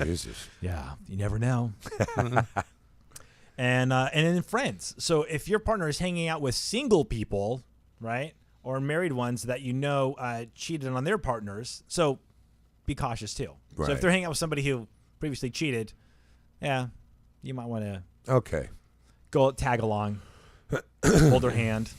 Jesus. Yeah, you never know. And then friends. So if your partner is hanging out with single people, right, or married ones that cheated on their partners, so be cautious too. So Right. if they're hanging out with somebody who previously cheated, yeah, you might want to Okay. go tag along, hold their hand,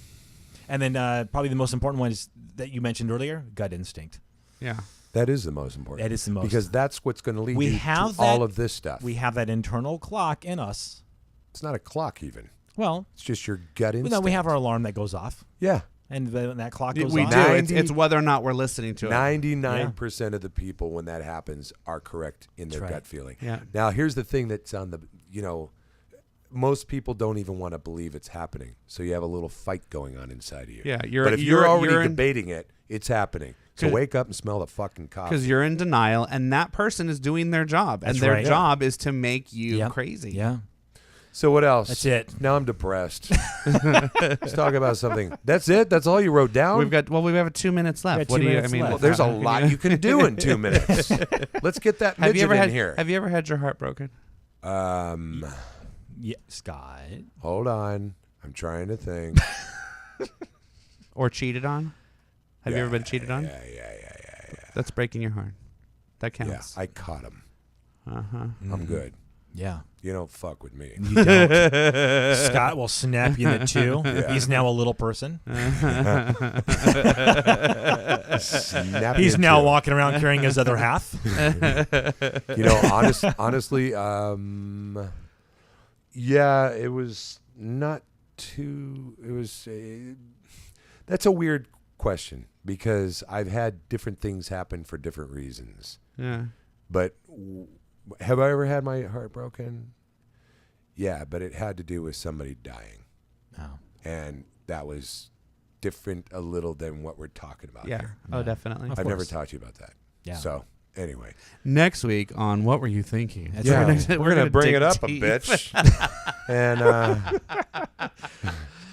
and then probably the most important one is that you mentioned earlier: gut instinct. Yeah. That is the most important. That is the most. Because that's what's going to lead We you have to all that- of this stuff. We have that internal clock in us. It's not a clock even. Well, It's just your gut instinct. we have our alarm that goes off, Yeah. and when that clock goes We off, do. 90 It's whether or not we're listening to it. 99% of the people when that happens are correct in their That's right. gut feeling. Yeah. Now, here's the thing that's on the, most people don't even want to believe it's happening. So you have a little fight going on inside of you. Yeah, but if you're already in- debating it, it's happening. So 'Cause- wake up and smell the fucking coffee. Because you're in denial, and that person is doing their job, and That's their right. job is to make you Yep. crazy. Yeah, So what else? that's it. Now I'm depressed. Let's talk about something. That's it? That's all you wrote down? We have 2 minutes left. got What 2 do you? I minutes mean, left. Well, there's a lot you can do in 2 minutes. Let's get that Have you midget ever in had? here. Have you ever had your heart broken Yeah, Scott. Hold on. I'm trying to think. or cheated on? Have you ever been cheated on? Yeah. That's breaking your heart. That Yeah, counts. I caught him. Uh-huh. I'm good. Yeah. You don't fuck with me. You don't. Scott will snap you in the two. Yeah. He's now a little person. Snap He's you now too. walking around carrying his other half. Honestly, yeah, it was not too. It was. That's a weird question because I've had different things happen for different reasons. Yeah. But have I ever had my heart broken? Yeah, but it had to do with somebody dying, Oh. and that was different a little than what we're talking about Yeah. here. Oh, definitely. Of I've never course. taught you about that. Yeah. So anyway, Next week on What Were You Thinking? That's yeah, right. we're gonna bring dig it up deep. a bitch, and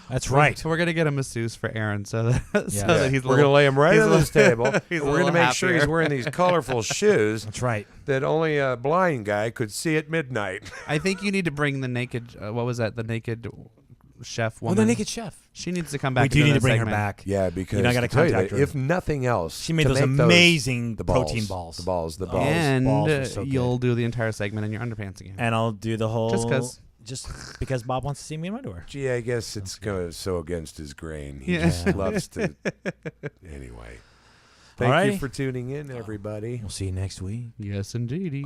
That's right. So we're gonna get a masseuse for Aaron so that Yeah. that he's we're gonna lay him right he's on a this table. he's a We're gonna little make sure he's happier. wearing these colorful shoes That's right. that only a blind guy could see at midnight. I think you need to bring the naked. What was that? The naked chef Oh, woman. the naked chef. She needs to come back. We do into need to that bring her segment. back. Yeah, because I gotta to tell you contact that, her. if nothing else, She made to those make amazing the balls, protein balls. the balls, Oh. And balls are so good. you'll do the entire segment in your underpants again. And I'll do the whole. Just 'cause. because Bob wants to see me in my underwear. Gee, I guess it's so against his grain. He Yeah. just loves to. Anyway, thank Alrighty. you for tuning in, everybody. We'll see you next week. Yes, indeedy.